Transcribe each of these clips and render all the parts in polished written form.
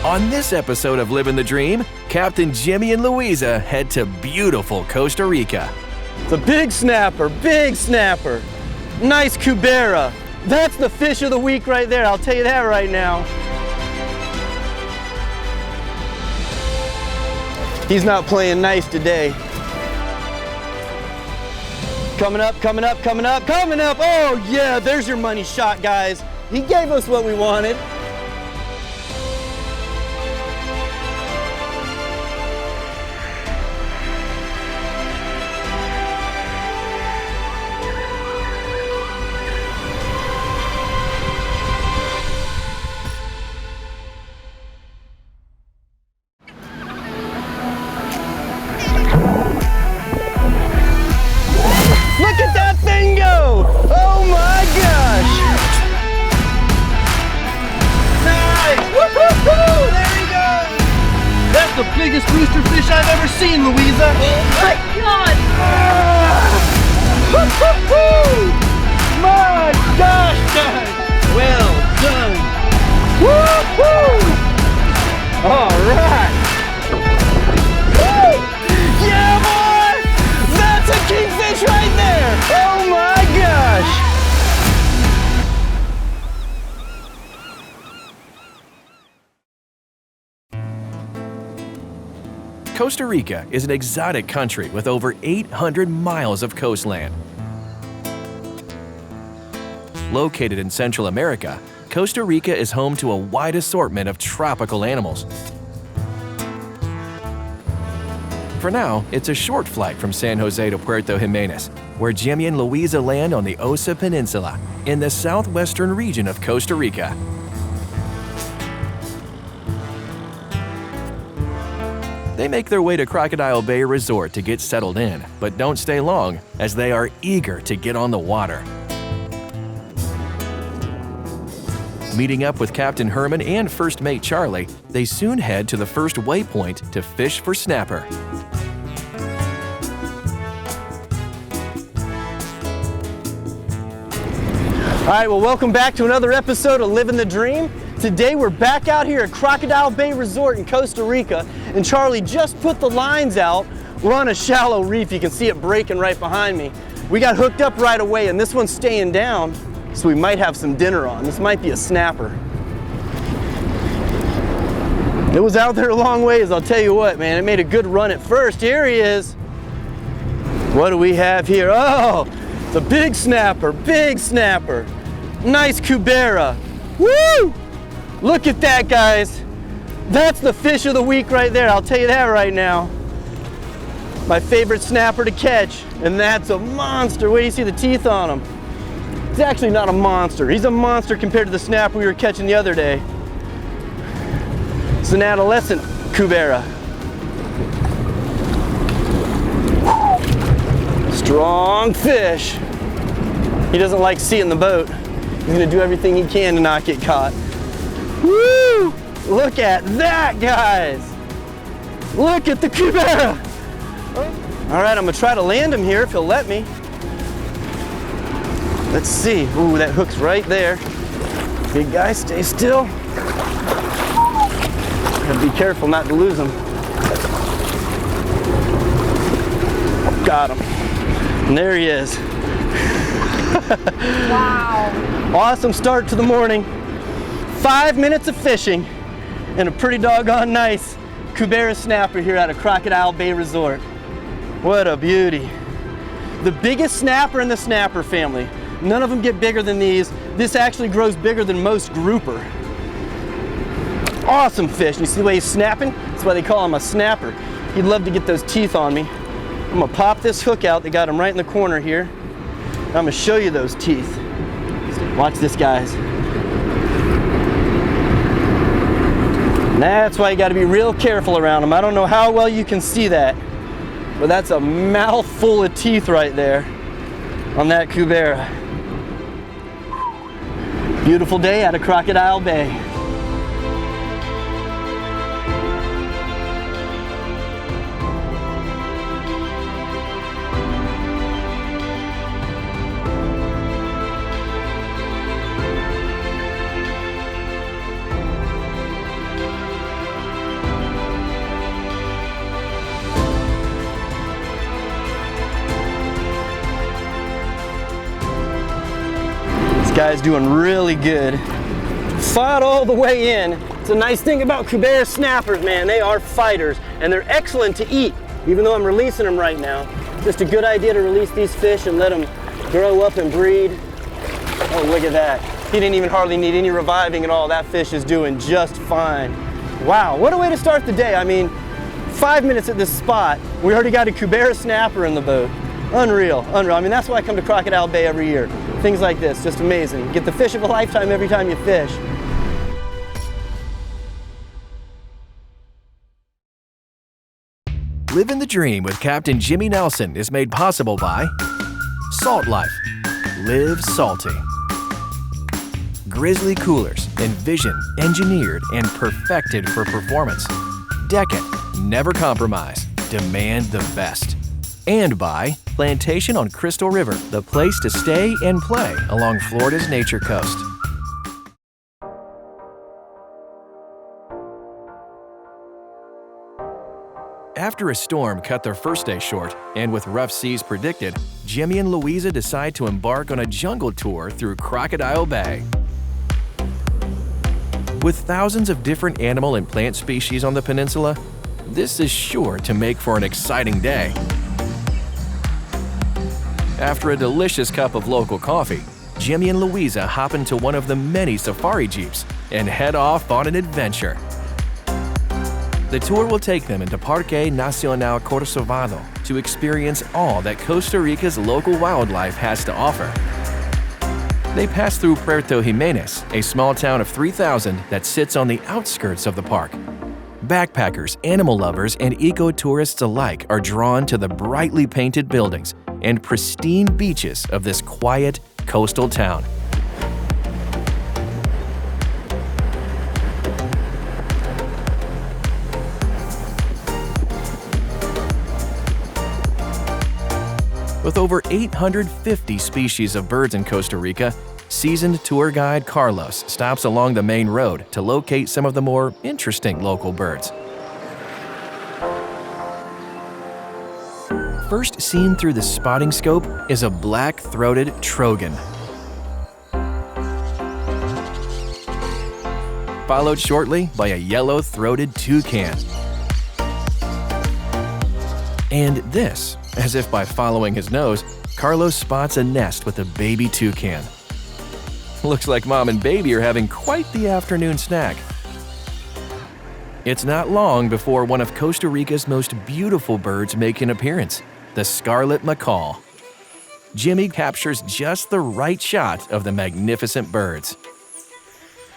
On this episode of Living the Dream, Captain Jimmy and Luiza head to beautiful Costa Rica. It's a big snapper, big snapper. Nice Cubera. That's the fish of the week right there, I'll tell you that right now. He's not playing nice today. Coming up, coming up, coming up, coming up. Oh yeah, there's your money shot, guys. He gave us what we wanted. Look at that thing go! Oh my gosh! Nice! Woo-hoo-hoo! There he goes! That's the biggest rooster fish I've ever seen, Luiza! Oh my God! Woo-hoo-hoo! My gosh, guys! Well done! Woo-hoo! All right! Woo! Yeah, boy! That's a kingfish right there! Oh my gosh! Costa Rica is an exotic country with over 800 miles of coastland. Located in Central America, Costa Rica is home to a wide assortment of tropical animals. For now, it's a short flight from San Jose to Puerto Jimenez, where Jimmy and Luiza land on the Osa Peninsula in the southwestern region of Costa Rica. They make their way to Crocodile Bay Resort to get settled in, but don't stay long as they are eager to get on the water. Meeting up with Captain Herman and First Mate Charlie, they soon head to the first waypoint to fish for snapper. All right, well, welcome back to another episode of Living the Dream. Today we're back out here at Crocodile Bay Resort in Costa Rica, and Charlie just put the lines out. We're on a shallow reef. You can see it breaking right behind me. We got hooked up right away, and this one's staying down, so we might have some dinner on. This might be a snapper. It was out there a long ways, I'll tell you what, man. It made a good run at first. Here he is. What do we have here? Oh, it's a big snapper, big snapper. Nice Cubera. Woo! Look at that, guys. That's the fish of the week right there, I'll tell you that right now. My favorite snapper to catch, and that's a monster. Wait, do you see the teeth on him? He's actually not a monster. He's a monster compared to the snapper we were catching the other day. It's an adolescent Cubera. Strong fish. He doesn't like seeing the boat. He's gonna do everything he can to not get caught. Woo! Look at that, guys! Look at the Cubera! All right, I'm gonna try to land him here if he'll let me. Let's see. Ooh, that hook's right there. Big guy, stay still. Gotta be careful not to lose him. Got him. And there he is. Wow. Awesome start to the morning. 5 minutes of fishing and a pretty doggone nice Cubera snapper here at a Crocodile Bay Resort. What a beauty. The biggest snapper in the snapper family. None of them get bigger than these. This actually grows bigger than most grouper. Awesome fish. You see the way he's snapping? That's why they call him a snapper. He'd love to get those teeth on me. I'm gonna pop this hook out. They got him right in the corner here. I'm gonna show you those teeth. Watch this, guys. That's why you gotta be real careful around them. I don't know how well you can see that, but that's a mouthful of teeth right there on that Cubera. Beautiful day out of Crocodile Bay. Guy's doing really good. Fought all the way in. It's a nice thing about Cubera snappers, man. They are fighters, and they're excellent to eat, even though I'm releasing them right now. Just a good idea to release these fish and let them grow up and breed. Oh, look at that. He didn't even hardly need any reviving at all. That fish is doing just fine. Wow, what a way to start the day. I mean, 5 minutes at this spot, we already got a Cubera snapper in the boat. Unreal, unreal. I mean, that's why I come to Crocodile Bay every year. Things like this, just amazing. Get the fish of a lifetime every time you fish. Living the Dream with Captain Jimmy Nelson is made possible by Salt Life. Live salty. Grizzly Coolers, envisioned, engineered, and perfected for performance. Decant, never compromise, demand the best. And by Plantation on Crystal River, the place to stay and play along Florida's nature coast. After a storm cut their first day short, and with rough seas predicted, Jimmy and Luiza decide to embark on a jungle tour through Crocodile Bay. With thousands of different animal and plant species on the peninsula, this is sure to make for an exciting day. After a delicious cup of local coffee, Jimmy and Luiza hop into one of the many safari jeeps and head off on an adventure. The tour will take them into Parque Nacional Corcovado to experience all that Costa Rica's local wildlife has to offer. They pass through Puerto Jimenez, a small town of 3,000 that sits on the outskirts of the park. Backpackers, animal lovers, and eco-tourists alike are drawn to the brightly painted buildings and pristine beaches of this quiet coastal town. With over 850 species of birds in Costa Rica, seasoned tour guide Carlos stops along the main road to locate some of the more interesting local birds. First seen through the spotting scope is a black-throated trogon. Followed shortly by a yellow-throated toucan. And this, as if by following his nose, Carlos spots a nest with a baby toucan. Looks like mom and baby are having quite the afternoon snack. It's not long before one of Costa Rica's most beautiful birds make an appearance, the scarlet macaw. Jimmy captures just the right shot of the magnificent birds.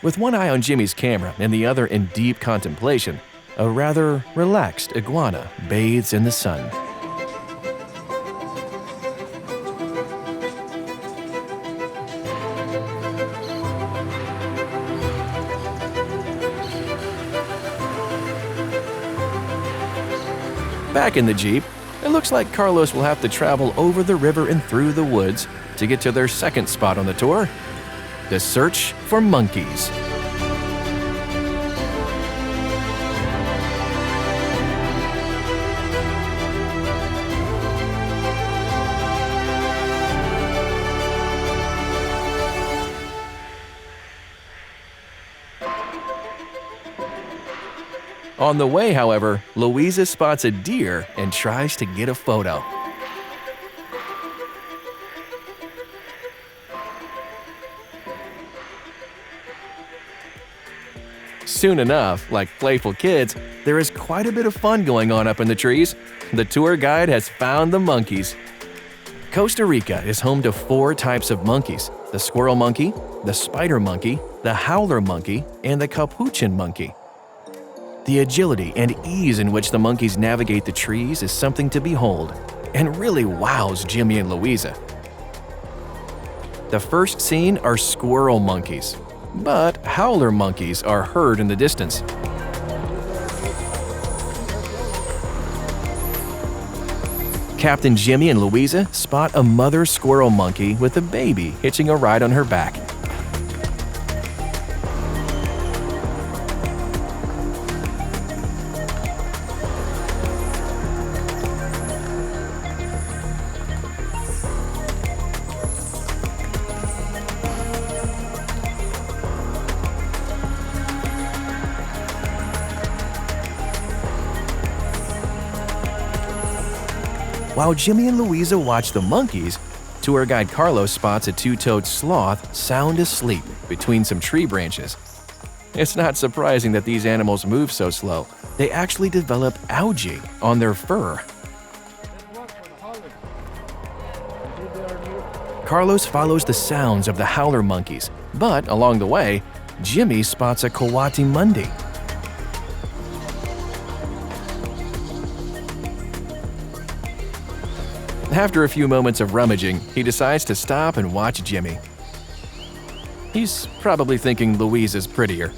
With one eye on Jimmy's camera and the other in deep contemplation, a rather relaxed iguana bathes in the sun. Back in the Jeep, it looks like Carlos will have to travel over the river and through the woods to get to their second spot on the tour, the search for monkeys. On the way, however, Luiza spots a deer and tries to get a photo. Soon enough, like playful kids, there is quite a bit of fun going on up in the trees. The tour guide has found the monkeys. Costa Rica is home to 4 types of monkeys: the squirrel monkey, the spider monkey, the howler monkey, and the capuchin monkey. The agility and ease in which the monkeys navigate the trees is something to behold, and really wows Jimmy and Luiza. The first seen are squirrel monkeys, but howler monkeys are heard in the distance. Captain Jimmy and Luiza spot a mother squirrel monkey with a baby hitching a ride on her back. While Jimmy and Luiza watch the monkeys, tour guide Carlos spots a two-toed sloth sound asleep between some tree branches. It's not surprising that these animals move so slow. They actually develop algae on their fur. Carlos follows the sounds of the howler monkeys, but along the way, Jimmy spots a coati-mundi. After a few moments of rummaging, he decides to stop and watch Jimmy. He's probably thinking Luiza's prettier.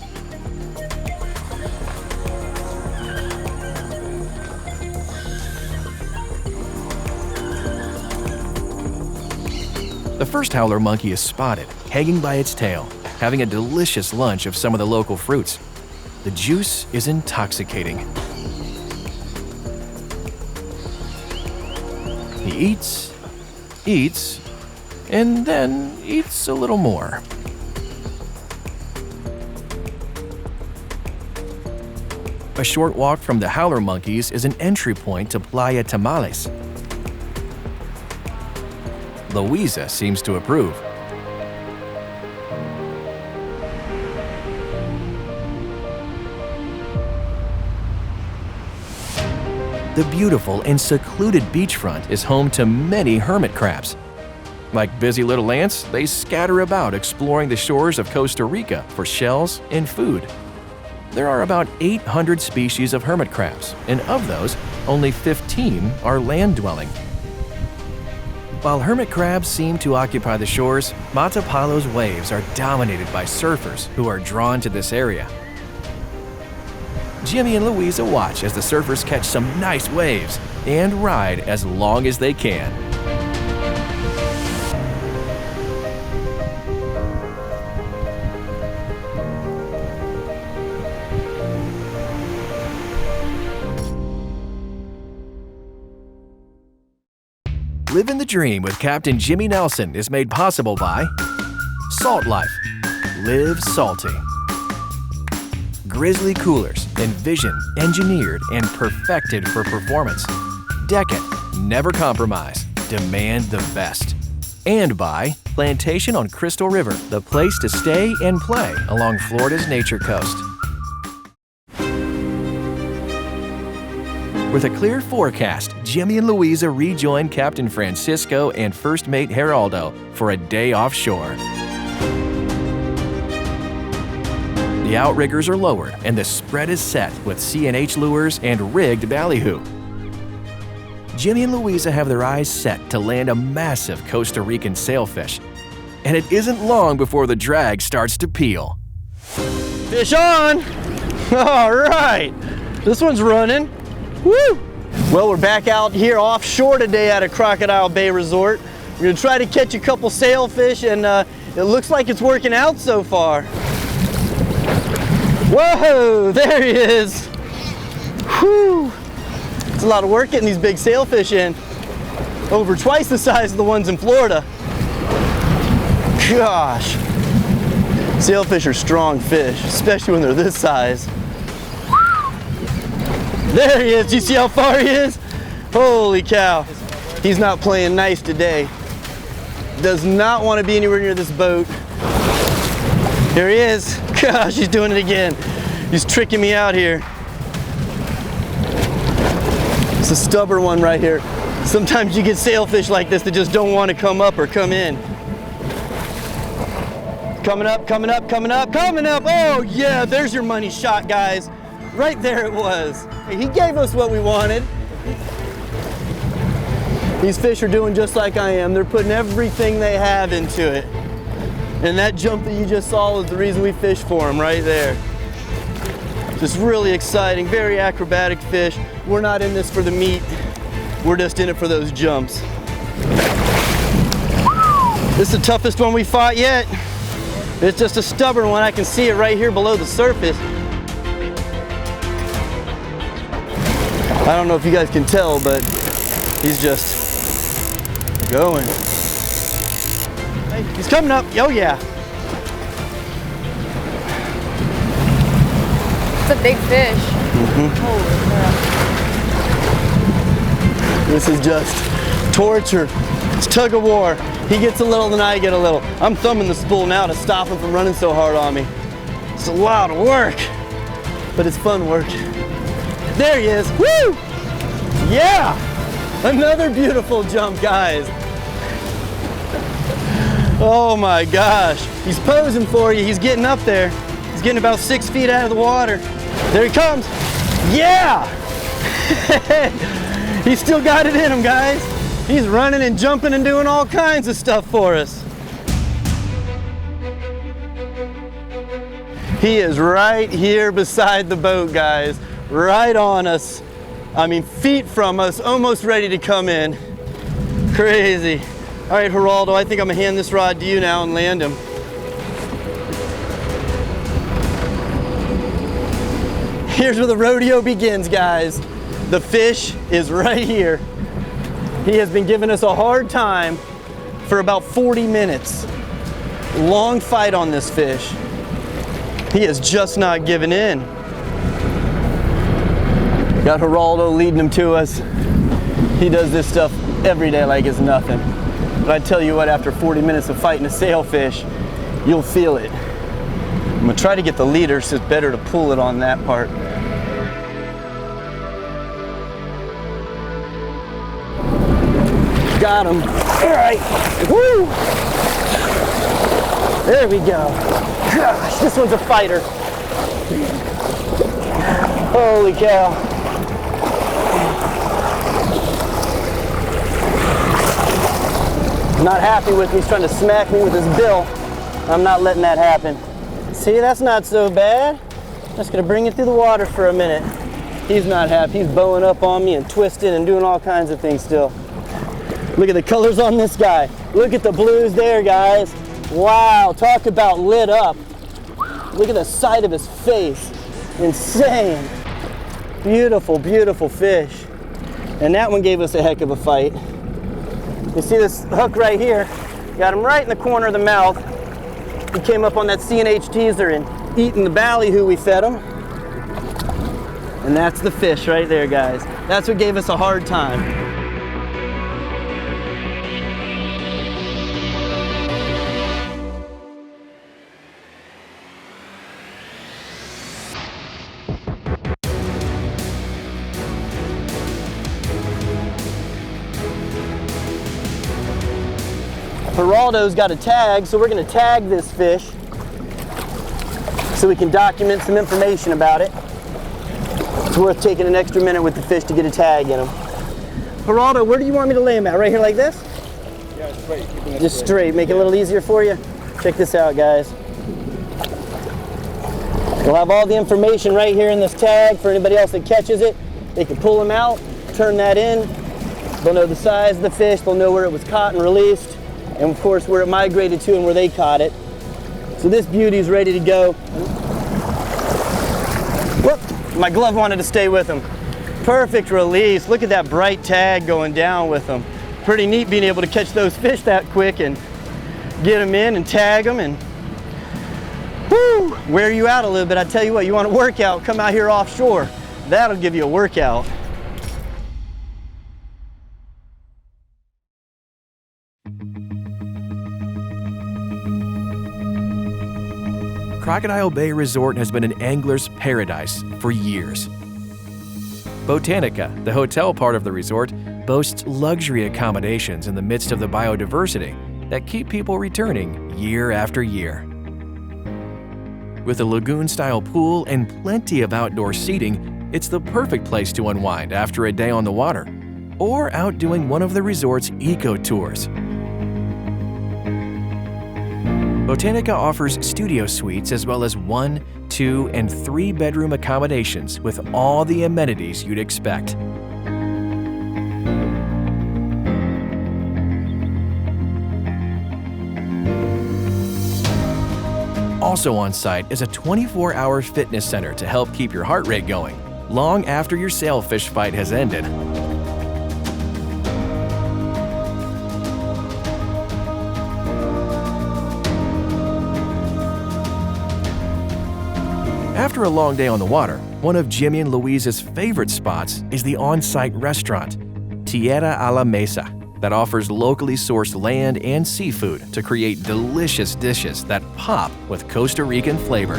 The first howler monkey is spotted, hanging by its tail, having a delicious lunch of some of the local fruits. The juice is intoxicating. He eats, and then eats a little more. A short walk from the howler monkeys is an entry point to Playa Tamales. Luiza seems to approve. The beautiful and secluded beachfront is home to many hermit crabs. Like busy little ants, they scatter about exploring the shores of Costa Rica for shells and food. There are about 800 species of hermit crabs, and of those, only 15 are land-dwelling. While hermit crabs seem to occupy the shores, Matapalo's waves are dominated by surfers who are drawn to this area. Jimmy and Luiza watch as the surfers catch some nice waves and ride as long as they can. Living the Dream with Captain Jimmy Nelson is made possible by Salt Life. Live salty. Grizzly Coolers, envisioned, engineered, and perfected for performance. Decant, never compromise, demand the best. And by Plantation on Crystal River, the place to stay and play along Florida's nature coast. With a clear forecast, Jimmy and Luiza rejoin Captain Francisco and First Mate Geraldo for a day offshore. The outriggers are lowered and the spread is set with C&H lures and rigged ballyhoo. Jimmy and Luiza have their eyes set to land a massive Costa Rican sailfish. And it isn't long before the drag starts to peel. Fish on! All right, this one's running. Woo! Well, we're back out here offshore today at a Crocodile Bay resort. We're gonna try to catch a couple sailfish, and it looks like it's working out so far. Whoa, there he is. Whew. It's a lot of work getting these big sailfish in. Over twice the size of the ones in Florida. Gosh. Sailfish are strong fish, especially when they're this size. There he is. Do you see how far he is? Holy cow. He's not playing nice today. Does not want to be anywhere near this boat. Here he is. Gosh, he's doing it again. He's tricking me out here. It's a stubborn one right here. Sometimes you get sailfish like this that just don't want to come up or come in. Coming up, coming up, coming up, coming up. Oh yeah, there's your money shot, guys. Right there it was. He gave us what we wanted. These fish are doing just like I am. They're putting everything they have into it. And that jump that you just saw is the reason we fish for them right there. Just really exciting, very acrobatic fish. We're not in this for the meat. We're just in it for those jumps. This is the toughest one we fought yet. It's just a stubborn one. I can see it right here below the surface. I don't know if you guys can tell, but he's just going. Hey, he's coming up. Oh yeah. It's a big fish. Mm-hmm. Holy This is just torture. It's tug of war. He gets a little, then I get a little. I'm thumbing the spool now to stop him from running so hard on me. It's a lot of work, but it's fun work. There he is. Woo! Yeah! Another beautiful jump, guys. Oh my gosh. He's posing for you. He's getting up there. He's getting about 6 feet out of the water. There he comes. Yeah! He's still got it in him, guys. He's running and jumping and doing all kinds of stuff for us. He is right here beside the boat, guys. Right on us. I mean, feet from us, almost ready to come in. Crazy. All right, Geraldo, I think I'm gonna hand this rod to you now and land him. Here's where the rodeo begins, guys. The fish is right here. He has been giving us a hard time for about 40 minutes. Long fight on this fish. He is just not giving in. Got Geraldo leading him to us. He does this stuff every day like it's nothing. But I tell you what, after 40 minutes of fighting a sailfish, you'll feel it. I'm gonna try to get the leader, so it's better to pull it on that part. Got him. All right. Woo! There we go. Gosh, this one's a fighter. Holy cow. Not happy with me. He's trying to smack me with his bill. I'm not letting that happen. See, that's not so bad. Just gonna bring it through the water for a minute. He's not happy. He's bowing up on me and twisting and doing all kinds of things still. Look at the colors on this guy. Look at the blues there, guys. Wow, talk about lit up. Look at the side of his face. Insane. Beautiful, beautiful fish. And that one gave us a heck of a fight. You see this hook right here? Got him right in the corner of the mouth. He came up on that C&H teaser and eating the ballyhoo we fed him. And that's the fish right there, guys. That's what gave us a hard time. Geraldo's got a tag, so we're going to tag this fish so we can document some information about it. It's worth taking an extra minute with the fish to get a tag in him. Geraldo, where do you want me to lay him at? Right here like this? Yeah, straight. Just straight. Make it a little easier for you. Check this out, guys. We'll have all the information right here in this tag for anybody else that catches it. They can pull them out, turn that in. They'll know the size of the fish. They'll know where it was caught and released. And of course, where it migrated to and where they caught it. So this beauty's ready to go. Whoop, my glove wanted to stay with him. Perfect release. Look at that bright tag going down with him. Pretty neat being able to catch those fish that quick and get them in and tag them and whoo, wear you out a little bit. I tell you what, you want a workout, come out here offshore. That'll give you a workout. Crocodile Bay Resort has been an angler's paradise for years. Botanica, the hotel part of the resort, boasts luxury accommodations in the midst of the biodiversity that keep people returning year after year. With a lagoon-style pool and plenty of outdoor seating, it's the perfect place to unwind after a day on the water or out doing one of the resort's eco-tours. Botanica offers studio suites as well as 1, 2, and 3 bedroom accommodations with all the amenities you'd expect. Also on site is a 24-hour fitness center to help keep your heart rate going long after your sailfish fight has ended. After a long day on the water, one of Jimmy and Luiza's favorite spots is the on-site restaurant. Tierra a la Mesa, that offers locally sourced land and seafood to create delicious dishes that pop with Costa Rican flavor.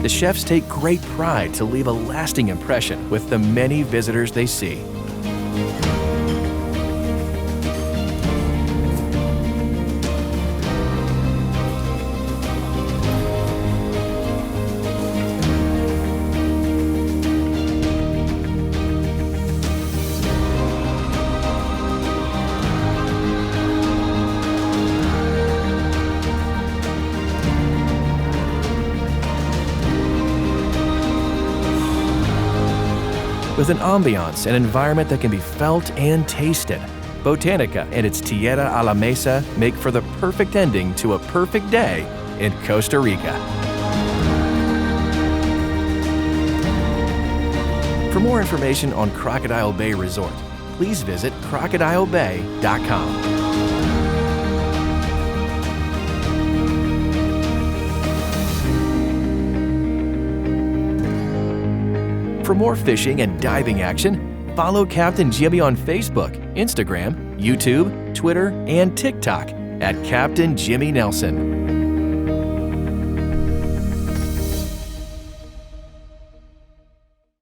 The chefs take great pride to leave a lasting impression with the many visitors they see. With an ambiance and environment that can be felt and tasted, Botanica and its Tierra a la Mesa make for the perfect ending to a perfect day in Costa Rica. For more information on Crocodile Bay Resort, please visit crocodilebay.com. For more fishing and diving action, follow Captain Jimmy on Facebook, Instagram, YouTube, Twitter, and TikTok at Captain Jimmy Nelson.